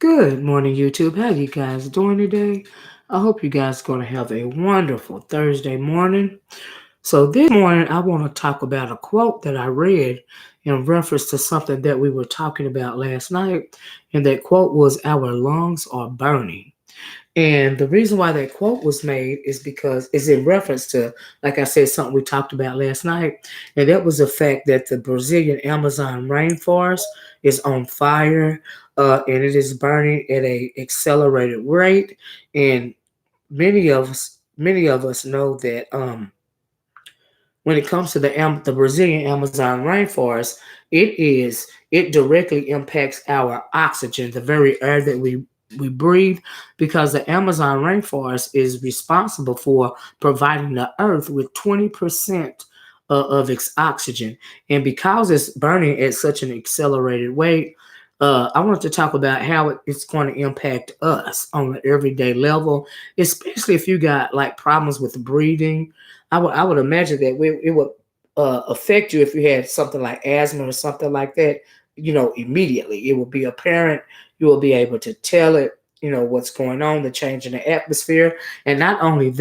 Good morning, YouTube. How you guys doing today? I hope you guys going to have a wonderful Thursday morning. So this morning, I want to talk about a quote that I read in reference to something that we were talking about last night, and that quote was, "Our lungs are burning." And the reason why that quote was made is because it's in reference to, like I said, something we talked about last night, and that was the fact that the Brazilian Amazon rainforest is on fire, and it is burning at a accelerated rate. And many of us know that when it comes to the Brazilian Amazon rainforest, it directly impacts our oxygen, the very air that we breathe, because the Amazon rainforest is responsible for providing the earth with 20% of its oxygen. And because it's burning at such an accelerated rate, I want to talk about how it's going to impact us on an everyday level, especially if you got like problems with breathing. I would imagine that it would affect you if you had something like asthma or something like that. Immediately it will be apparent. You will be able to tell it. What's going on, the change in the atmosphere, and not only is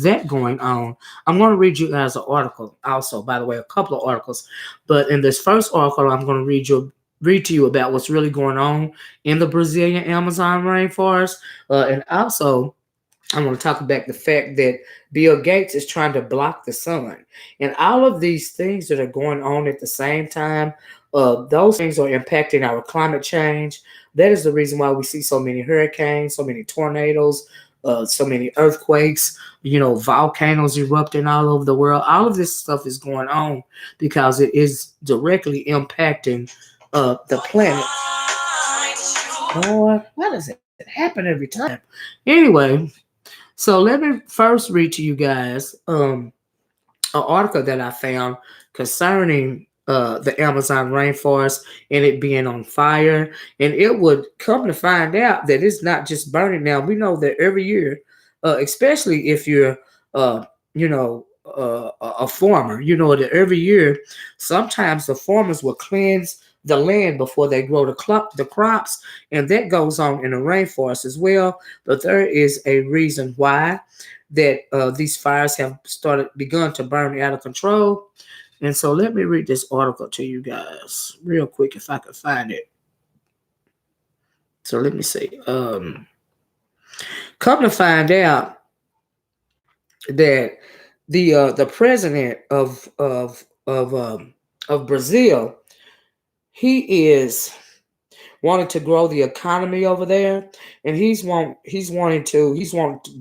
that going on. I'm going to read you guys an article, also, by the way, a couple of articles. But in this first article, I'm going to read to you about what's really going on in the Brazilian Amazon rainforest, and also I want to talk about the fact that Bill Gates is trying to block the sun. And all of these things that are going on at the same time, those things are impacting our climate change. That is the reason why we see so many hurricanes, so many tornadoes, so many earthquakes, volcanoes erupting all over the world. All of this stuff is going on because it is directly impacting the planet. Boy, why does it happen every time? Anyway, so let me first read to you guys an article that I found concerning the Amazon rainforest and it being on fire. And it would come to find out that it's not just burning. Now, we know that every year, especially if you're, a farmer, that every year, sometimes the farmers will cleanse the land before they grow the crops, and that goes on in the rainforest as well. But there is a reason why that these fires have begun to burn out of control. And so let me read this article to you guys real quick if I can find it. So let me see. Come to find out that the president of Brazil, he is wanted to grow the economy over there, and he's wanting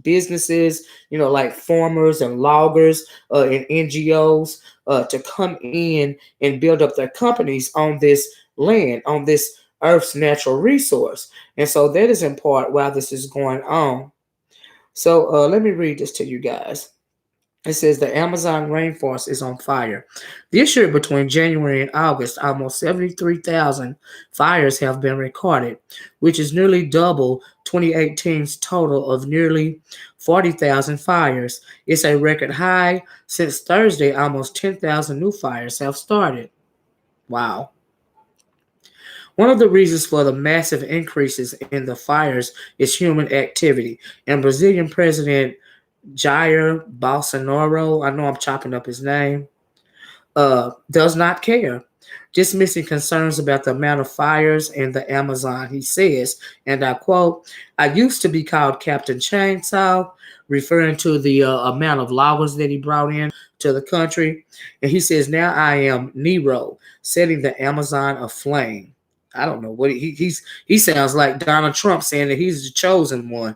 businesses, like farmers and loggers, and NGOs, to come in and build up their companies on this land, on this Earth's natural resource. And so that is in part why this is going on. So let me read this to you guys. It says the Amazon rainforest is on fire. This year, between January and August, almost 73,000 fires have been recorded, which is nearly double 2018's total of nearly 40,000 fires. It's a record high. Since Thursday, almost 10,000 new fires have started. Wow. One of the reasons for the massive increases in the fires is human activity, and Brazilian President Jair Bolsonaro, I know I'm chopping up his name, does not care, dismissing concerns about the amount of fires in the Amazon. He says, and I quote, "I used to be called Captain Chainsaw," referring to the amount of loggers that he brought in to the country. And he says, "Now I am Nero, setting the Amazon aflame." I don't know what he sounds like Donald Trump saying that he's the chosen one.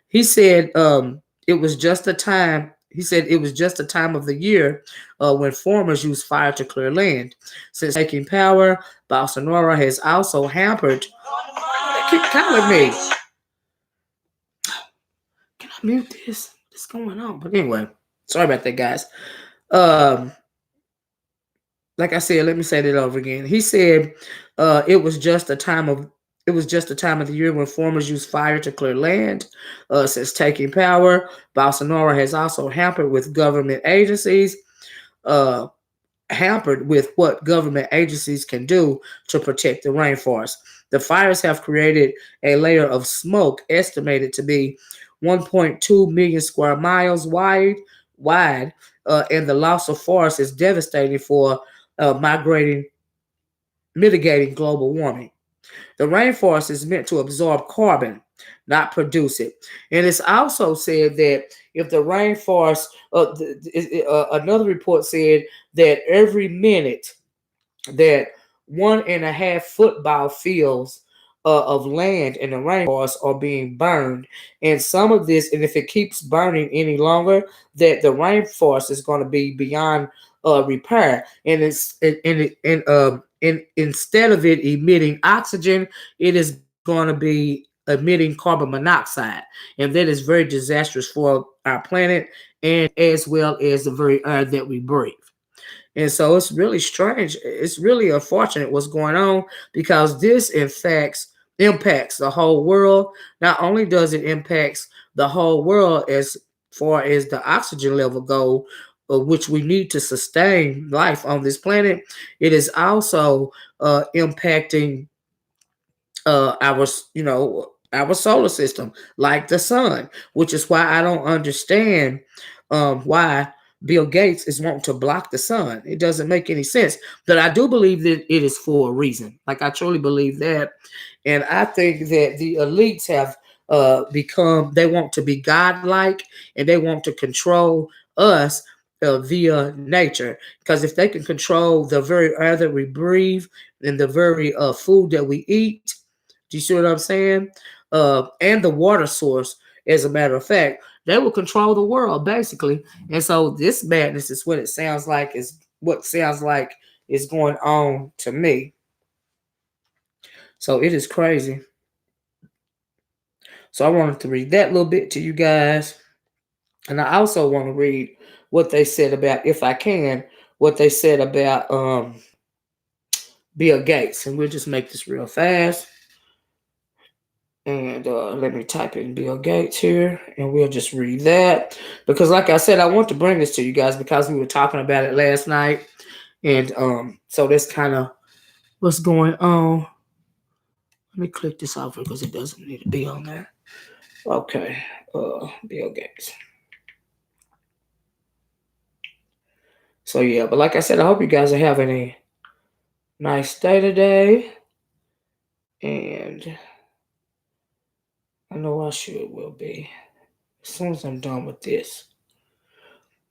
He said it was just a time. He said it was just a time of the year when farmers use fire to clear land. Since taking power, Bolsonaro has also hampered. They keep calling me. Can I mute this? What's going on? But anyway, sorry about that, guys. Um, like I said, let me say that over again. He said it was just a time of the year when farmers use fire to clear land. Since taking power, Bolsonaro has also hampered with what government agencies can do to protect the rainforest. The fires have created a layer of smoke estimated to be 1.2 million square miles wide, and the loss of forest is devastating for migrating mitigating global warming. The rainforest is meant to absorb carbon, not produce it. And it's also said that if the rainforest, another report said that every minute that 1.5 football fields of land in the rainforest are being burned, and some of this, and if it keeps burning any longer, that the rainforest is going to be beyond repair, and instead of it emitting oxygen, it is going to be emitting carbon monoxide, and that is very disastrous for our planet and as well as the very air that we breathe. And so it's really strange. It's really unfortunate what's going on because this impacts the whole world. Not only does it impacts the whole world as far as the oxygen level go, which we need to sustain life on this planet, it is also impacting our our solar system, like the sun, which is why I don't understand why Bill Gates is wanting to block the sun. It doesn't make any sense. But I do believe that it is for a reason. Like I truly believe that, and I think that the elites have become. They want to be godlike, and they want to control us via nature. Because if they can control the very air that we breathe and the very food that we eat, do you see what I'm saying? And the water source, as a matter of fact, they will control the world basically. And so this madness is what it sounds like is going on to me. So it is crazy. So I wanted to read that little bit to you guys. And I also want to read what they said about, if I can, what they said about Bill Gates. And we'll just make this real fast. And let me type in Bill Gates here, and we'll just read that. Because like I said, I want to bring this to you guys because we were talking about it last night. And so that's kind of what's going on. Let me click this off because it doesn't need to be on there. Okay, Bill Gates. So yeah, but like I said, I hope you guys are having a nice day today. And I know I sure will be as soon as I'm done with this.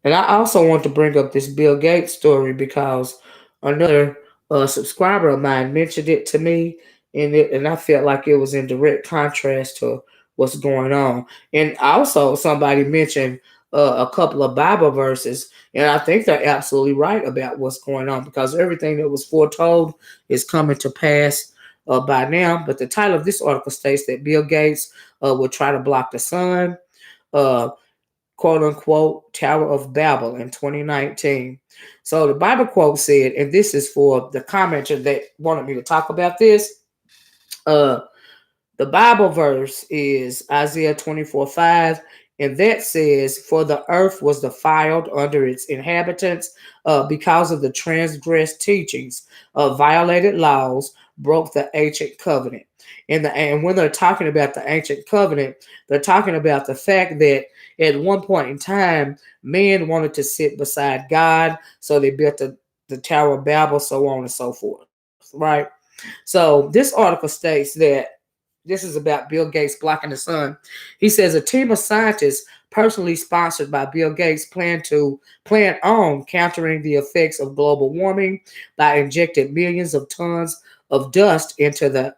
And I also want to bring up this Bill Gates story because another subscriber of mine mentioned it to me, and I felt like it was in direct contrast to what's going on. And also, somebody mentioned a couple of Bible verses, and I think they're absolutely right about what's going on because everything that was foretold is coming to pass by now. But the title of this article states that Bill Gates will try to block the sun. Uh, Quote unquote Tower of Babel in 2019. So the Bible quote said, and this is for the commenter that wanted me to talk about this. Uh, the Bible verse is Isaiah 24:5, and that says, "For the earth was defiled under its inhabitants because of the transgressed teachings, violated laws, broke the ancient covenant." And when they're talking about the ancient covenant, they're talking about the fact that at one point in time, man wanted to sit beside God, so they built the Tower of Babel, so on and so forth, right? So this article states that this is about Bill Gates blocking the sun. He says a team of scientists personally sponsored by Bill Gates plan on countering the effects of global warming by injecting millions of tons of dust into the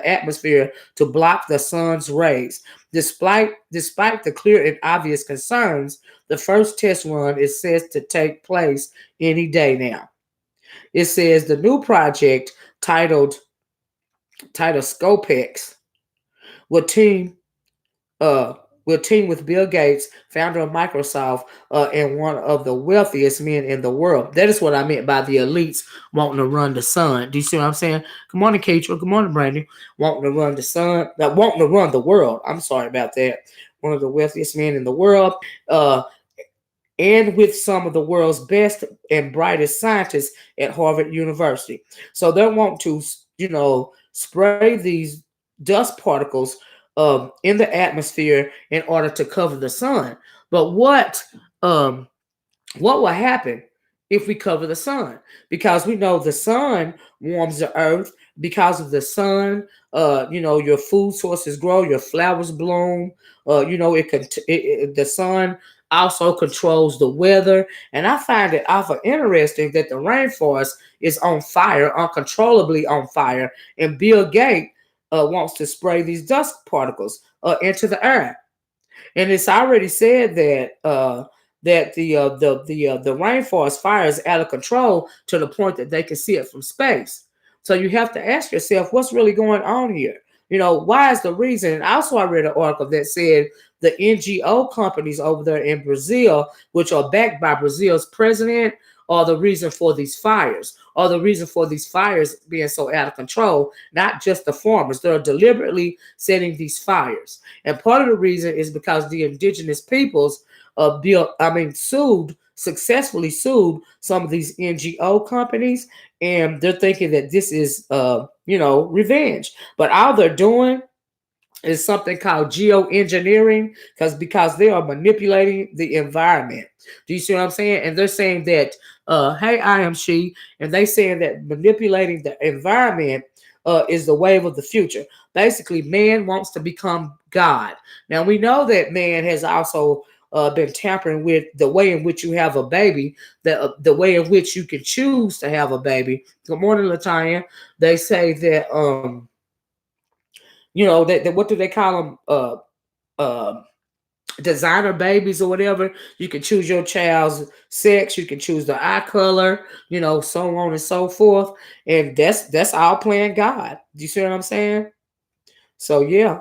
atmosphere to block the sun's rays. Despite the clear and obvious concerns, the first test run is set to take place any day now. It says the new project titled Scopex will team uh will team with Bill Gates, founder of Microsoft, and one of the wealthiest men in the world. That is what I meant by the elites wanting to run the sun. Do you see what I'm saying? Good morning, Keitra. Good morning, Brandy. Wanting to run the sun, wanting to run the world. I'm sorry about that. One of the wealthiest men in the world. And with some of the world's best and brightest scientists at Harvard University. So they want to, spray these dust particles in the atmosphere in order to cover the sun. But um, what will happen if we cover the sun? Because we know the sun warms the earth. Because of the sun, your food sources grow, your flowers bloom. The sun also controls the weather. And I find it awful interesting that the rainforest is on fire, uncontrollably on fire, and Bill Gates wants to spray these dust particles into the air. And it's already said that the rainforest fire is out of control to the point that they can see it from space. So you have to ask yourself, what's really going on here? Why is the reason? And also, I read an article that said the NGO companies over there in Brazil, which are backed by Brazil's president, are the reason for these fires, or the reason for these fires being so out of control. Not just the farmers; they're deliberately setting these fires. And part of the reason is because the indigenous peoples successfully sued some of these NGO companies, and they're thinking that this is, revenge. But all they're doing is something called geoengineering, because they are manipulating the environment. Do you see what I'm saying? And they're saying that, hey, I am she, and they saying that manipulating the environment is the wave of the future. Basically, man wants to become God. Now we know that man has also been tampering with the way in which you have a baby, the way in which you can choose to have a baby. Good morning, Latanya. They say that that what do they call them? Designer babies or whatever. You can choose your child's sex, you can choose the eye color, so on and so forth. And that's all playing God. Do you see what I'm saying? So yeah.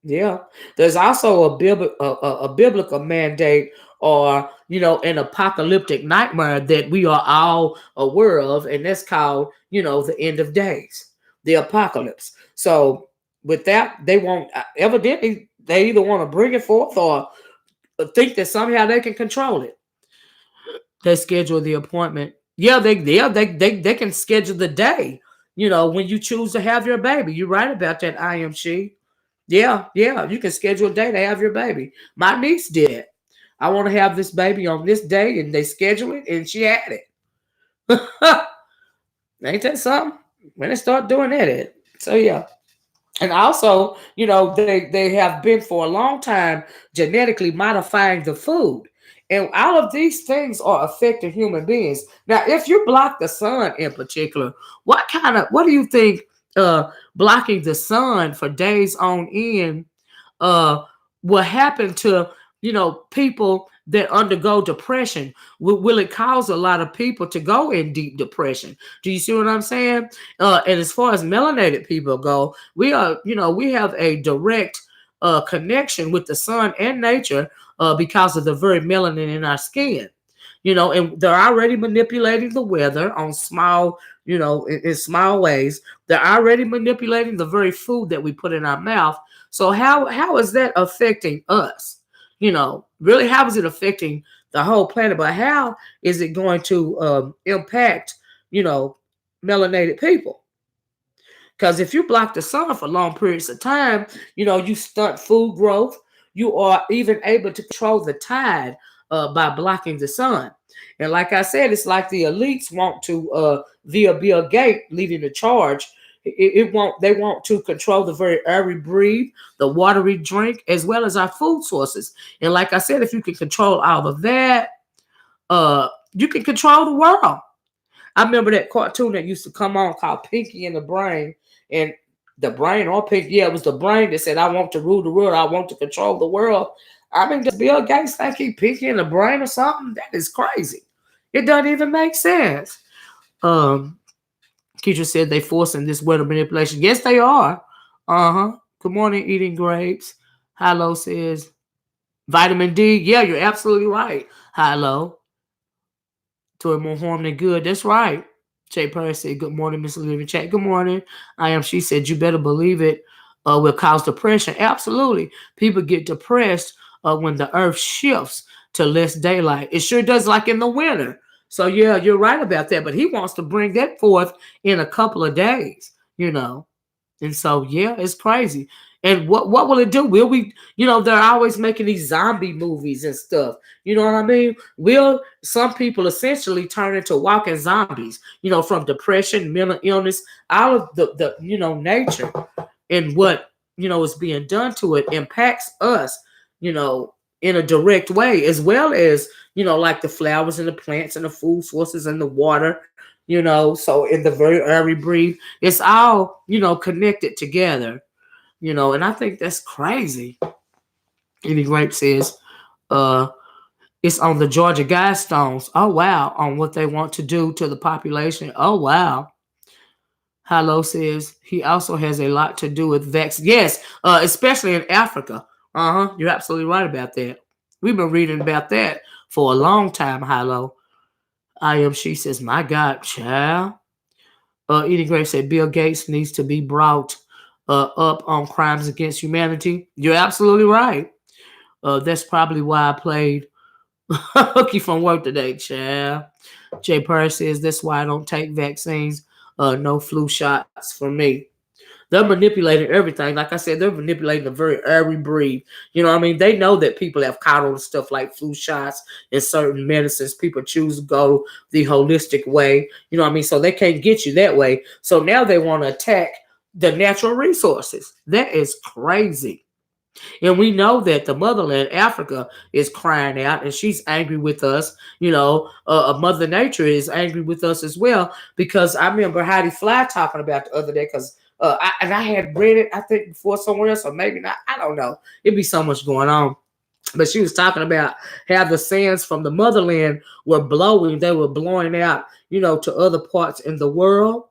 Yeah, there's also a biblical mandate, or an apocalyptic nightmare that we are all aware of, and that's called the end of days, the apocalypse. So with that, they won't, evidently they either want to bring it forth or think that somehow they can control it. They schedule the appointment. They can schedule the day. When you choose to have your baby. You're right about that. I am she. Yeah, you can schedule a day to have your baby. My niece did it. I want to have this baby on this day, and they schedule it, and she had it. Ain't that something? When they start doing that, so yeah. And also, they have been for a long time genetically modifying the food. And all of these things are affecting human beings. Now, if you block the sun in particular, what do you think blocking the sun for days on end uh will happen to people that undergo depression? Will it cause a lot of people to go in deep depression? Do you see what I'm saying? And as far as melanated people go, we have a direct connection with the sun and nature because of the very melanin in our skin. And they're already manipulating the weather on small, in small ways. They're already manipulating the very food that we put in our mouth. So how is that affecting us? Really, how is it affecting the whole planet? But how is it going to impact, melanated people? Because if you block the sun for long periods of time, you stunt food growth. You are even able to control the tide by blocking the sun. And like I said, it's like the elites want to, via Bill Gates leading the charge, they want to control the very air we breathe, the water we drink, as well as our food sources. And like I said, if you can control all of that, you can control the world. I remember that cartoon that used to come on called Pinky and the Brain. And the brain, or Pinky, yeah, it was the brain that said, I want to rule the world, I want to control the world. I mean, does Bill Gates think he Pinky in the Brain or something? That is crazy. It doesn't even make sense. Keisha said they forcing this weather manipulation. Yes, they are. Good morning, eating grapes. Hilo says vitamin D. Yeah, you're absolutely right. Hilo. To more harm than good. That's right. Jay Perry said, good morning, Miss Olivia. Chat. Good morning. She said, you better believe it will cause depression. Absolutely. People get depressed when the earth shifts to less daylight. It sure does, like in the winter. So yeah, you're right about that. But he wants to bring that forth in a couple of days. you know. And so, yeah, it's crazy. And what will it do? Will we, they're always making these zombie movies and stuff. You know what I mean? Will some people essentially turn into walking zombies, from depression, mental illness, all of the nature and what, is being done to it impacts us, you know, in a direct way, as well as, like the flowers and the plants and the food sources and the water, so in the very air we breathe, it's all, connected together, and I think that's crazy. Any Grape says, uh, it's on the Georgia Guidestones. Oh wow, on what they want to do to the population. Oh wow. Hello says he also has a lot to do with vaccines. Yes, especially in Africa. You're absolutely right about that. We've been reading about that for a long time. Hello, I am. She says, "My God, child." Eating Grape said Bill Gates needs to be brought up on crimes against humanity. You're absolutely right. That's probably why I played hooky from work today, child. Jay Perry says that's why I don't take vaccines. No flu shots for me. They're manipulating everything. Like I said, they're manipulating the very air we breathe. You know what I mean? They know that people have caught on to stuff like flu shots and certain medicines. People choose to go the holistic way. You know what I mean? So they can't get you that way. So now they want to attack the natural resources. That is crazy. And we know that the motherland, Africa, is crying out and she's angry with us. Mother Nature is angry with us as well. Because I remember Heidi Fly talking about the other day, because I had read it, I think, before somewhere else, or maybe not. I don't know. It'd be so much going on. But she was talking about how the sands from the motherland were blowing. They were blowing out, to other parts in the world.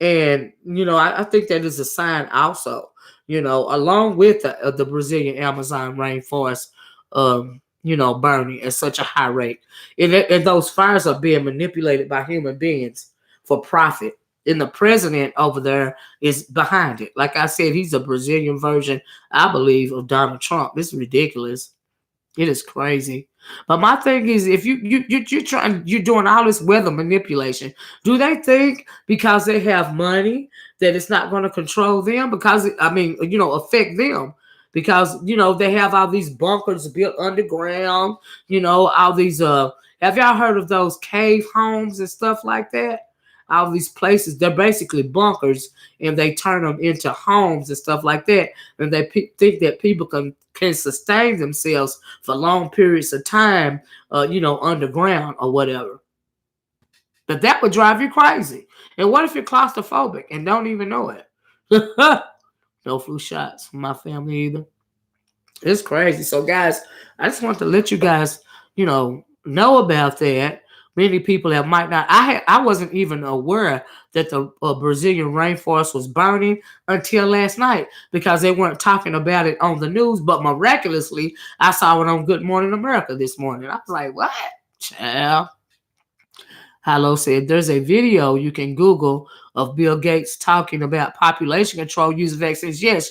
And, I think that is a sign also, along with the Brazilian Amazon rainforest, burning at such a high rate. And those fires are being manipulated by human beings for profit. And the president over there is behind it. Like I said, he's a Brazilian version, I believe, of Donald Trump. It's ridiculous. It is crazy. But my thing is, if you're doing all this weather manipulation, do they think because they have money that it's not going to control them? Because affect them. Because they have all these bunkers built underground. All these have y'all heard of those cave homes and stuff like that? All these places, they're basically bunkers, and they turn them into homes and stuff like that. And they think that people can sustain themselves for long periods of time, underground or whatever. But that would drive you crazy. And what if you're claustrophobic and don't even know it? No flu shots for my family either. It's crazy. So, guys, I just want to let you guys, know about that. Many people that might not. I wasn't even aware that the Brazilian rainforest was burning until last night, because they weren't talking about it on the news. But miraculously, I saw it on Good Morning America this morning. I was like, "What, child?" Hello said there's a video you can Google of Bill Gates talking about population control using vaccines. Yes,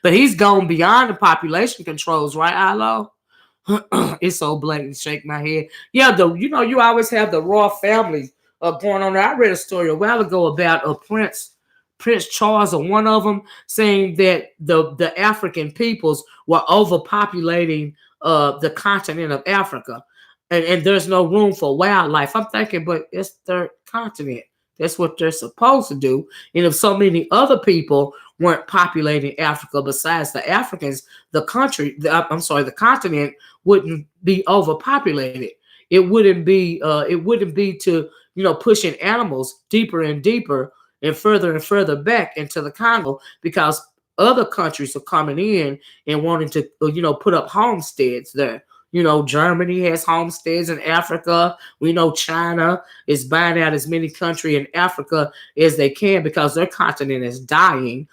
but he's gone beyond the population controls, right, Hello? It's so blatant. Shake my head. Yeah, you always have the royal families going on there. I read a story a while ago about a Prince Charles, or one of them, saying that the African peoples were overpopulating the continent of Africa, and there's no room for wildlife. I'm thinking, but it's their continent. That's what they're supposed to do. And if so many other people weren't populating Africa besides the Africans, the continent wouldn't be overpopulated. It wouldn't be to pushing animals deeper and deeper and further back into the Congo, because other countries are coming in and wanting to put up homesteads there. Germany has homesteads in Africa. We know China is buying out as many countries in Africa as they can, because their continent is dying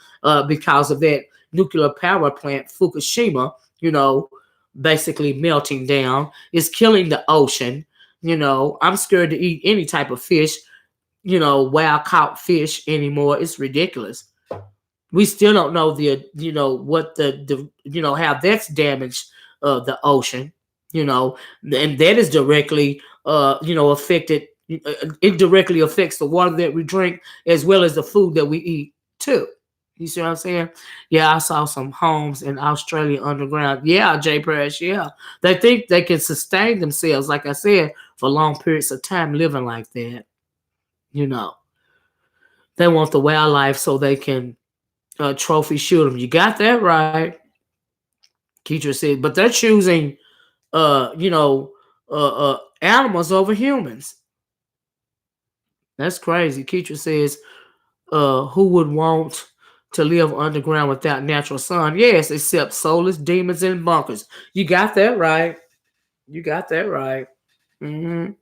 because of that nuclear power plant, Fukushima, basically melting down. It's killing the ocean. I'm scared to eat any type of fish, wild caught fish anymore. It's ridiculous. We still don't know what the how that's damaged the ocean. And that is directly affected It directly affects the water that we drink as well as the food that we eat too. You see what I'm saying? Yeah, I saw some homes in Australia underground. Yeah, Jay Press. Yeah, they think they can sustain themselves, like I said, for long periods of time living like that. You know, they want the wildlife so they can trophy shoot them. You got that right, Keitra said. But they're choosing, animals over humans. That's crazy. Keitra says, who would want to live underground without natural sun? Yes, except soulless demons and bunkers. You got that right. You got that right. Hmm.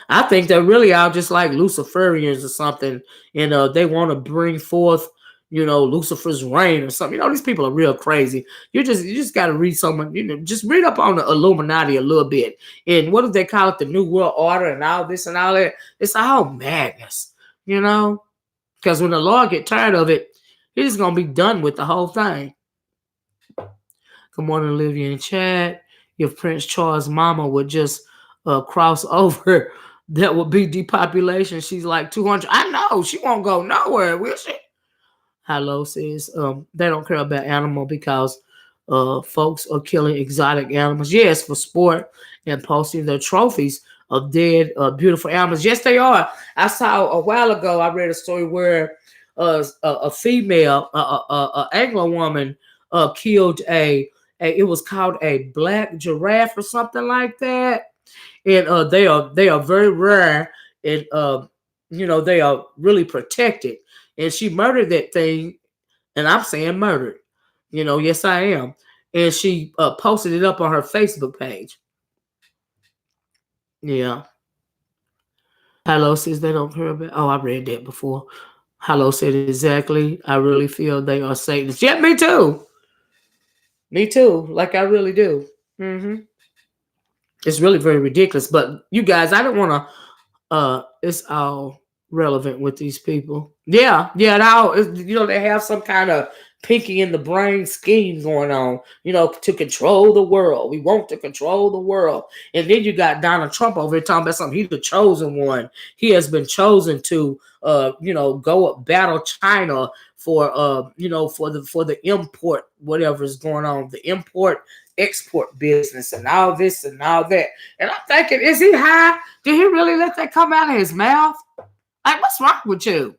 I think they really are just like Luciferians or something. They want to bring forth, Lucifer's reign or something. These people are real crazy. You just got to read someone. Just read up on the Illuminati a little bit. And what do they call it? The New World Order and all this and all that. It's all madness. Because when the Lord get tired of it, he's gonna be done with the whole thing. Good morning, Olivia and Chad. If Prince Charles' mama would just cross over, that would be depopulation. She's like 200. I know she won't go nowhere, will she? Hello says they don't care about animal because folks are killing exotic animals. Yes, for sport and posting their trophies of dead beautiful animals. Yes, they are. I saw a while ago. I read a story where a female, Anglo woman, killed it was called a black giraffe or something like that, and they are very rare, and they are really protected. And she murdered that thing, and I'm saying murdered. Yes, I am. And she posted it up on her Facebook page. Yeah. Hello says they don't care about. Oh, I read that before. Hello said exactly. I really feel they are Satanists. Yeah, me too. Me too. Like I really do. Hmm. It's really very ridiculous. But you guys, I don't want to. It's all relevant with these people. Yeah, yeah. Now they have some kind of pinky in the brain scheme going on. To control the world. We want to control the world. And then you got Donald Trump over here talking about something. He's the chosen one. He has been chosen to, go up battle China for, for the import, whatever is going on, the import export business and all this and all that. And I'm thinking, is he high? Did he really let that come out of his mouth? Like, what's wrong with you?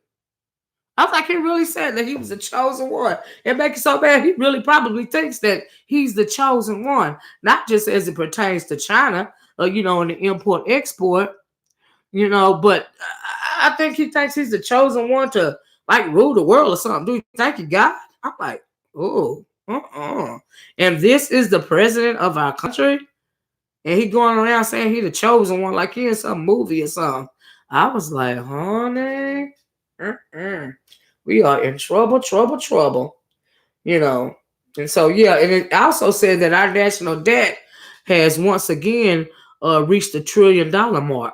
I think he really said that he was the chosen one. It makes it so bad. He really probably thinks that he's the chosen one, not just as it pertains to China, in the import export, but I think he thinks he's the chosen one to like rule the world or something. Do you think he got? I'm like, oh, and this is the president of our country, and he going around saying he the chosen one, like he in some movie or something. I was like, honey, we are in trouble, trouble, trouble. And so yeah, and it also said that our national debt has once again reached the $1 trillion mark.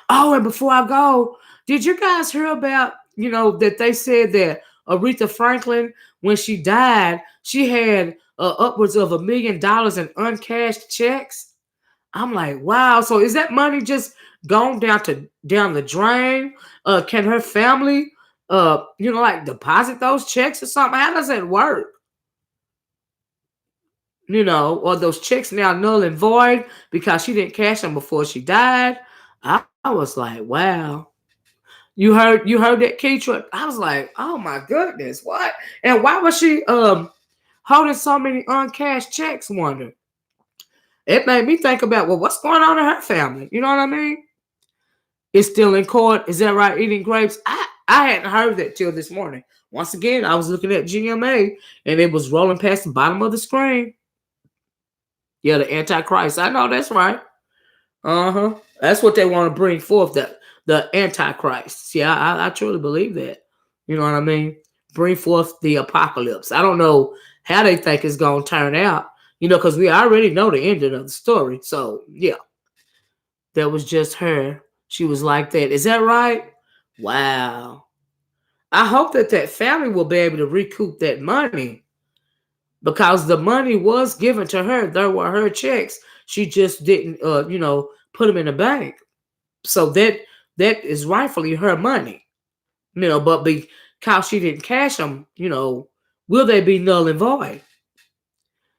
Oh, and before I go, did you guys hear about, that they said that Aretha Franklin, when she died, she had upwards of $1 million in uncashed checks? I'm like, wow. So is that money just gone down the drain? Can her family, like deposit those checks or something? How does that work? Or those checks now null and void because she didn't cash them before she died. I was like, wow. You heard that, Keitra? I was like, oh my goodness, what? And why was she holding so many uncashed checks? Wonder. It made me think about, well, what's going on in her family? You know what I mean? It's still in court. Is that right? Eating grapes? I hadn't heard that till this morning. Once again, I was looking at GMA and it was rolling past the bottom of the screen. Yeah, the Antichrist. I know that's right. That's what they want to bring forth, the Antichrist. Yeah, I truly believe that. You know what I mean? Bring forth the apocalypse. I don't know how they think it's going to turn out, because we already know the ending of the story. So, yeah, that was just her. She was like that. Is that right? Wow. I hope that family will be able to recoup that money because the money was given to her. There were her checks. She just didn't, put them in the bank. So that that is rightfully her money, but because she didn't cash them, will they be null and void?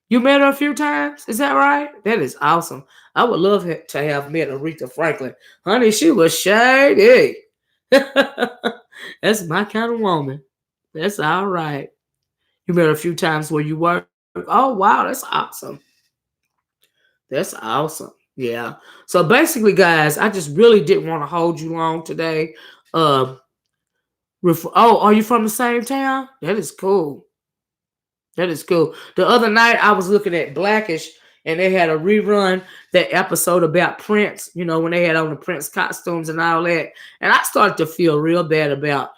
You met her a few times, is that right? That is awesome. I would love to have met Aretha Franklin. Honey, she was shady. That's my kind of woman. That's all right. You met her a few times where you work. Oh, wow, that's awesome. That's awesome. Yeah. So basically, guys, I just really didn't want to hold you long today. Um, oh, are you from the same town? That is cool. That is cool. The other night I was looking at Blackish and they had a rerun that episode about Prince, when they had on the Prince costumes and all that. And I started to feel real bad about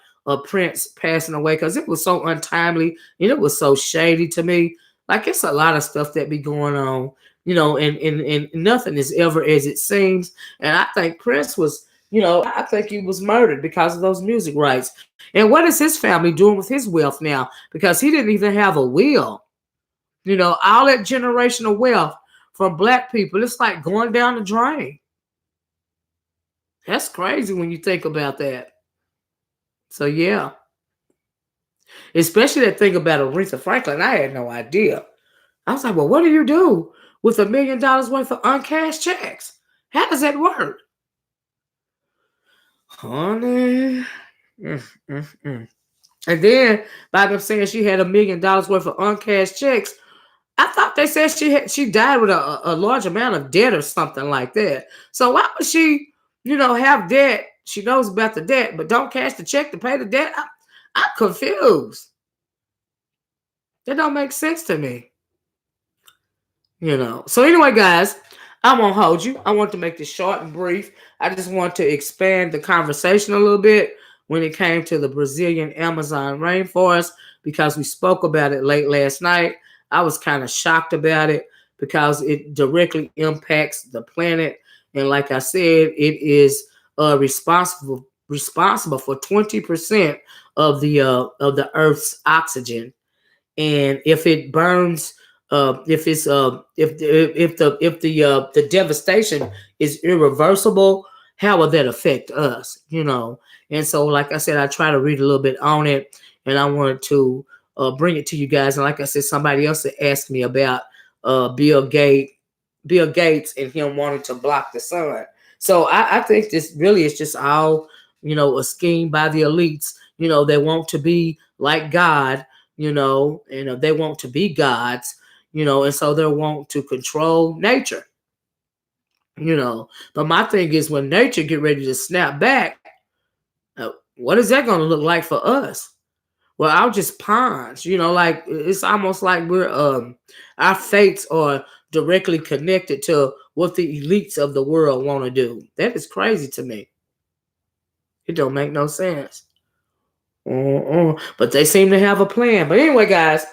Prince passing away because it was so untimely and it was so shady to me. Like it's a lot of stuff that be going on, and nothing is ever as it seems. And I think Prince was, I think he was murdered because of those music rights. And what is his family doing with his wealth now? Because he didn't even have a will. All that generational wealth from black people, it's like going down the drain. That's crazy when you think about that. So yeah. Especially that thing about Aretha Franklin, I had no idea. I was like, well, what do you do with $1 million worth of uncashed checks? How does that work? Honey. And then by them saying she had $1 million worth of uncashed checks, I thought they said she died with a large amount of debt or something like that. So why would she, have debt? She knows about the debt, but don't cash the check to pay the debt. I'm confused. That don't make sense to me. So anyway, guys, I won't hold you. I want to make this short and brief. I just want to expand the conversation a little bit when it came to the Brazilian Amazon rainforest because we spoke about it late last night. I was kind of shocked about it because it directly impacts the planet. And like I said, it is responsible for 20% of the Earth's oxygen. And if it burns, if the devastation is irreversible, how will that affect us? And so, like I said, I try to read a little bit on it, and I wanted to bring it to you guys. And like I said, somebody else asked me about Bill Gates and him wanting to block the sun. So I think this really is just all a scheme by the elites. They want to be like God. And they want to be gods, and so they want to control nature, But my thing is when nature get ready to snap back, what is that going to look like for us? Well, I'll just pawns, like it's almost like we're our fates are directly connected to what the elites of the world want to do. That is crazy to me. It don't make no sense. But they seem to have a plan. But anyway, guys,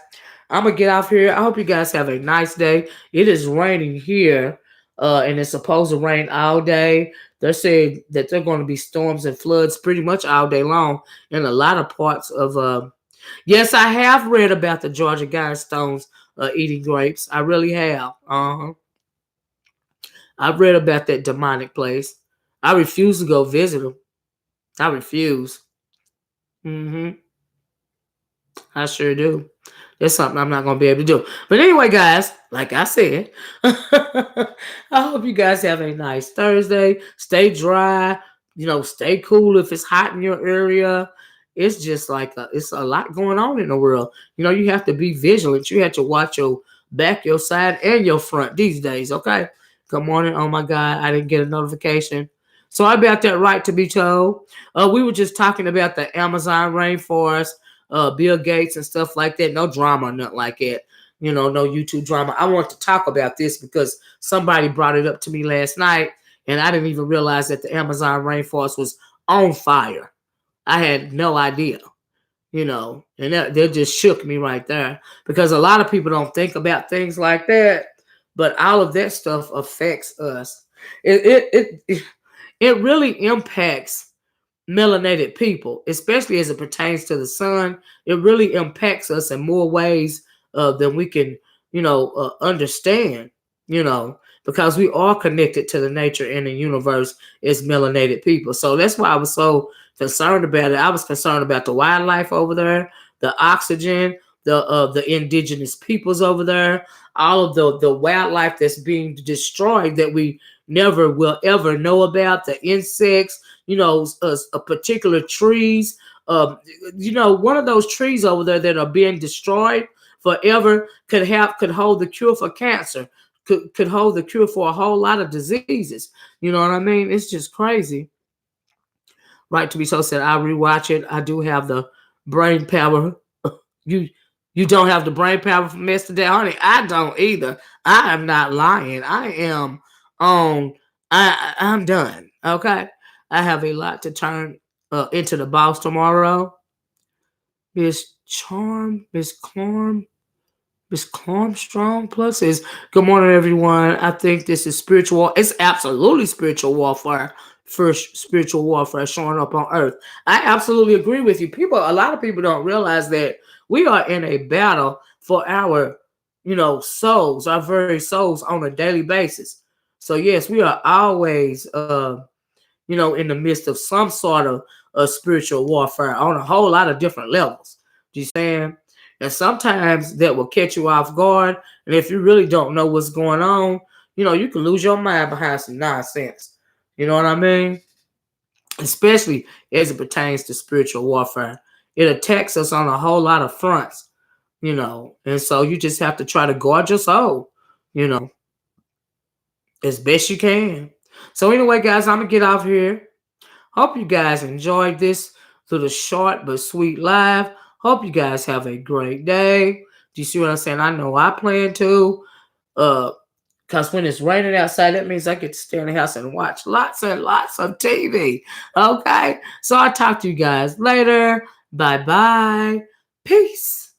I'm gonna get off here. I hope you guys have a nice day. It is raining here, and it's supposed to rain all day. They're saying that there are going to be storms and floods pretty much all day long in a lot of parts of. Yes, I have read about the Georgia Guidestones eating grapes. I really have. I've read about that demonic place. I refuse to go visit them. I refuse. I sure do. That's something I'm not going to be able to do. But anyway, guys, like I said, I hope you guys have a nice Thursday. Stay dry. Stay cool if it's hot in your area. It's just like it's a lot going on in the world. You have to be vigilant. You have to watch your back, your side, and your front these days, okay? Good morning. Oh, my God. I didn't get a notification. Sorry about that right to be told. We were just talking about the Amazon rainforest, Bill Gates and stuff like that. No drama or nothing like that. No YouTube drama. I want to talk about this because somebody brought it up to me last night, and I didn't even realize that the Amazon rainforest was on fire. I had no idea, and that just shook me right there because a lot of people don't think about things like that, but all of that stuff affects us. It really impacts melanated people, especially as it pertains to the sun. It really impacts us in more ways than we can, understand, because we are connected to the nature and the universe as melanated people. So that's why I was so concerned about it. I was concerned about the wildlife over there, the oxygen, the indigenous peoples over there, all of the wildlife that's being destroyed that we never will ever know about, the insects, particular trees. One of those trees over there that are being destroyed forever could hold the cure for cancer, could hold the cure for a whole lot of diseases. You know what I mean? It's just crazy. Right to be so said, I rewatch it. I do have the brain power. You you don't have the brain power from yesterday, honey. I don't either. I am not lying. I am on. I'm done. Okay. I have a lot to turn into the boss tomorrow. Miss Charm, Miss Clarm, Miss Armstrong plus is good morning, everyone. I think this is spiritual. It's absolutely spiritual warfare. First spiritual warfare showing up on earth. I absolutely agree with you. A lot of people don't realize that we are in a battle for our, souls, our very souls on a daily basis. So yes, we are always, in the midst of some sort of spiritual warfare on a whole lot of different levels. Do you understand? And sometimes that will catch you off guard. And if you really don't know what's going on, you can lose your mind behind some nonsense. You know what I mean? Especially as it pertains to spiritual warfare. It attacks us on a whole lot of fronts, and so you just have to try to guard your soul, you know, as best you can. So anyway, guys, I'm gonna get off here. Hope you guys enjoyed this little short but sweet live. Hope you guys have a great day. Do you see what I'm saying? I know I plan to. Because when it's raining outside, that means I get to stay in the house and watch lots and lots of TV. Okay? So I'll talk to you guys later. Bye bye. Peace.